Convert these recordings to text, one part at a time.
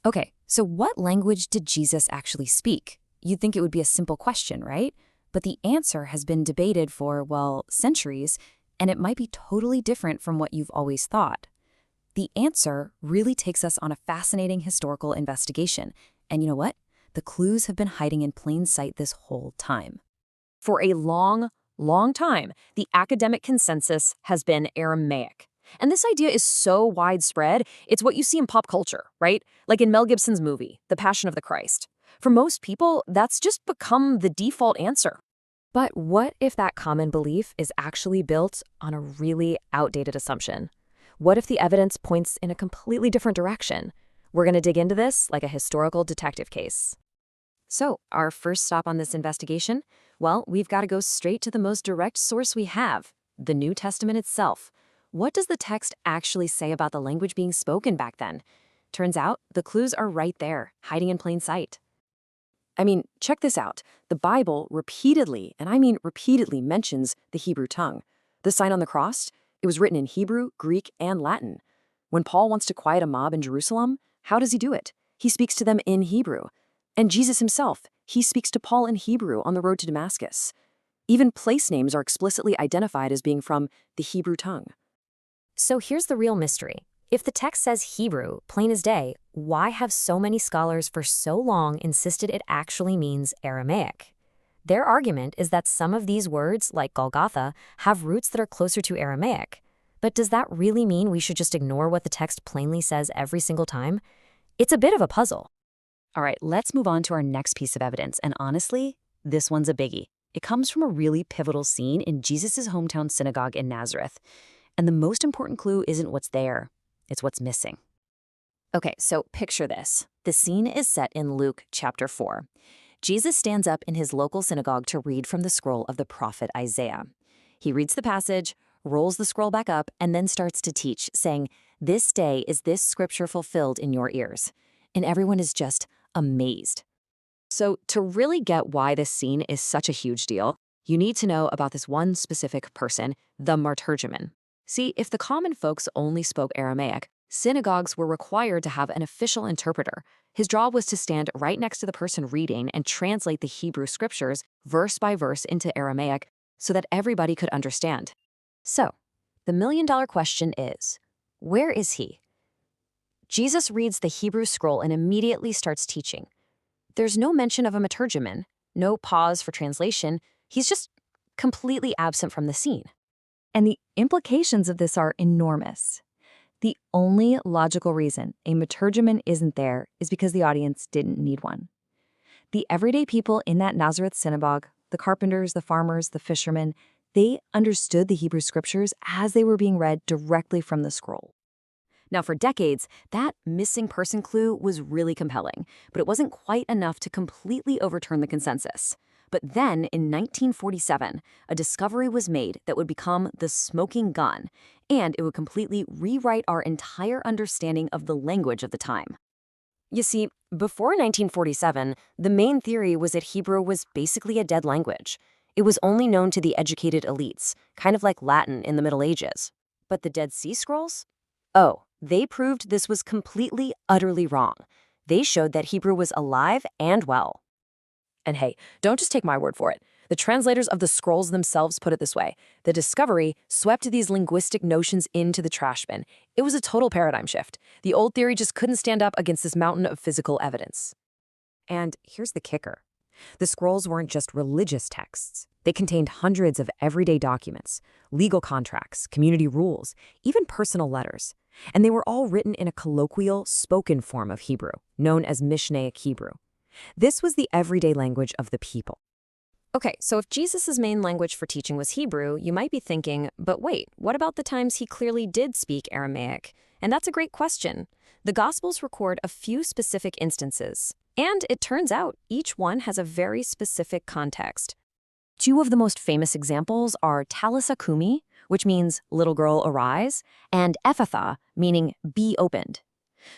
Okay, so what language did Jesus actually speak? You'd think it would be a simple question, right? But the answer has been debated for, well, centuries, and it might be totally different from what you've always thought. The answer really takes us on a fascinating historical investigation. And you know what? The clues have been hiding in plain sight this whole time. For a long, long time, the academic consensus has been Aramaic. And this idea is so widespread, it's what you see in pop culture, right? Like in Mel Gibson's movie, The Passion of the Christ. For most people, that's just become the default answer. But what if that common belief is actually built on a really outdated assumption? What if the evidence points in a completely different direction? We're going to dig into this like a historical detective case. So, our first stop on this investigation? Well, we've got to go straight to the most direct source we have, the New Testament itself. What does the text actually say about the language being spoken back then? Turns out, the clues are right there, hiding in plain sight. I mean, check this out. The Bible repeatedly, and I mean repeatedly, mentions the Hebrew tongue. The sign on the cross, it was written in Hebrew, Greek, and Latin. When Paul wants to quiet a mob in Jerusalem, how does he do it? He speaks to them in Hebrew. And Jesus himself, he speaks to Paul in Hebrew on the road to Damascus. Even place names are explicitly identified as being from the Hebrew tongue. So here's the real mystery. If the text says Hebrew, plain as day, why have so many scholars for so long insisted it actually means Aramaic? Their argument is that some of these words, like Golgotha, have roots that are closer to Aramaic. But does that really mean we should just ignore what the text plainly says every single time? It's a bit of a puzzle. All right, let's move on to our next piece of evidence. And honestly, this one's a biggie. It comes from a really pivotal scene in Jesus' hometown synagogue in Nazareth. And the most important clue isn't what's there, it's what's missing. Okay, so picture this. The scene is set in Luke chapter 4. Jesus stands up in his local synagogue to read from the scroll of the prophet Isaiah. He reads the passage, rolls the scroll back up, and then starts to teach, saying, "This day is this scripture fulfilled in your ears." And everyone is just amazed. So to really get why this scene is such a huge deal, you need to know about this one specific person, the martyrgerman. See, if the common folks only spoke Aramaic, synagogues were required to have an official interpreter. His job was to stand right next to the person reading and translate the Hebrew scriptures verse by verse into Aramaic so that everybody could understand. So, the million-dollar question is, where is he? Jesus reads the Hebrew scroll and immediately starts teaching. There's no mention of a martyrgerman, no pause for translation. He's just completely absent from the scene. And the implications of this are enormous. The only logical reason a martyrgerman isn't there is because the audience didn't need one. The everyday people in that Nazareth synagogue, the carpenters, the farmers, the fishermen, they understood the Hebrew scriptures as they were being read directly from the scroll. Now, for decades, that missing person clue was really compelling, but it wasn't quite enough to completely overturn the consensus. But then, in 1947, a discovery was made that would become the smoking gun, and it would completely rewrite our entire understanding of the language of the time. You see, before 1947, the main theory was that Hebrew was basically a dead language. It was only known to the educated elites, kind of like Latin in the Middle Ages. But the Dead Sea Scrolls? Oh, they proved this was completely, utterly wrong. They showed that Hebrew was alive and well. And hey, don't just take my word for it. The translators of the scrolls themselves put it this way. The discovery swept these linguistic notions into the trash bin. It was a total paradigm shift. The old theory just couldn't stand up against this mountain of physical evidence. And here's the kicker. The scrolls weren't just religious texts. They contained hundreds of everyday documents, legal contracts, community rules, even personal letters. And they were all written in a colloquial, spoken form of Hebrew, known as Mishnaic Hebrew. This was the everyday language of the people. Okay, so if Jesus' main language for teaching was Hebrew, you might be thinking, but wait, what about the times he clearly did speak Aramaic? And that's a great question. The Gospels record a few specific instances. And it turns out each one has a very specific context. Two of the most famous examples are Talitha Kumi, which means little girl arise, and Ephatha, meaning be opened.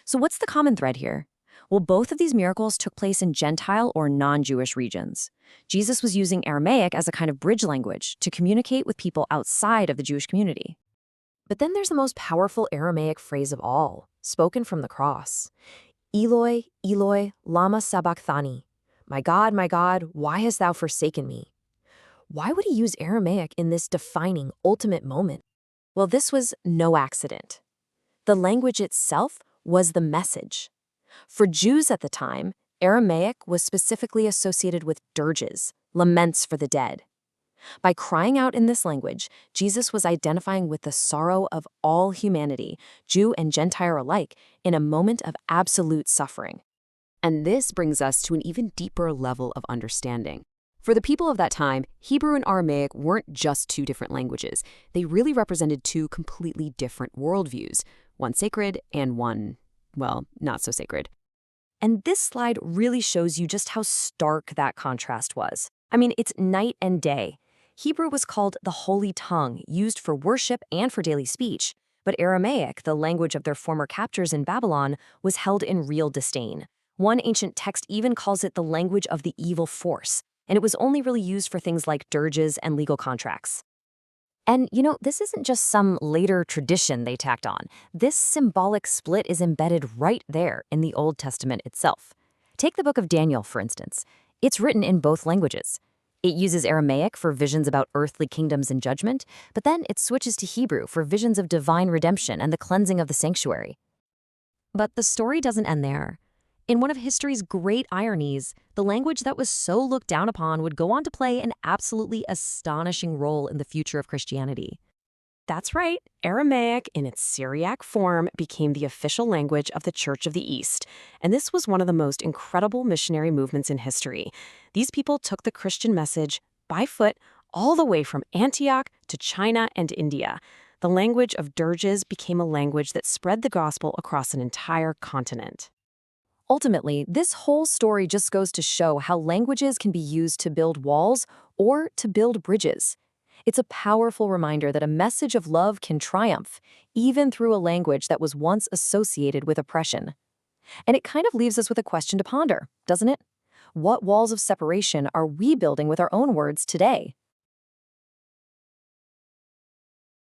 So what's the common thread here? Well, both of these miracles took place in Gentile or non-Jewish regions. Jesus was using Aramaic as a kind of bridge language to communicate with people outside of the Jewish community. But then there's the most powerful Aramaic phrase of all, spoken from the cross. Eloi, Eloi, lama sabachthani. My God, why hast thou forsaken me? Why would he use Aramaic in this defining, ultimate moment? Well, this was no accident. The language itself was the message. For Jews at the time, Aramaic was specifically associated with dirges, laments for the dead. By crying out in this language, Jesus was identifying with the sorrow of all humanity, Jew and Gentile alike, in a moment of absolute suffering. And this brings us to an even deeper level of understanding. For the people of that time, Hebrew and Aramaic weren't just two different languages. They really represented two completely different worldviews, one sacred and one, well, not so sacred. And this slide really shows you just how stark that contrast was. I mean, it's night and day. Hebrew was called the Holy Tongue, used for worship and for daily speech. But Aramaic, the language of their former captors in Babylon, was held in real disdain. One ancient text even calls it the language of the evil force, and it was only really used for things like dirges and legal contracts. And, this isn't just some later tradition they tacked on. This symbolic split is embedded right there in the Old Testament itself. Take the book of Daniel, for instance. It's written in both languages. It uses Aramaic for visions about earthly kingdoms and judgment, but then it switches to Hebrew for visions of divine redemption and the cleansing of the sanctuary. But the story doesn't end there. In one of history's great ironies, the language that was so looked down upon would go on to play an absolutely astonishing role in the future of Christianity. That's right, Aramaic in its Syriac form became the official language of the Church of the East, and this was one of the most incredible missionary movements in history. These people took the Christian message by foot all the way from Antioch to China and India. The language of dirges became a language that spread the gospel across an entire continent. Ultimately, this whole story just goes to show how languages can be used to build walls or to build bridges. It's a powerful reminder that a message of love can triumph, even through a language that was once associated with oppression. And it kind of leaves us with a question to ponder, doesn't it? What walls of separation are we building with our own words today?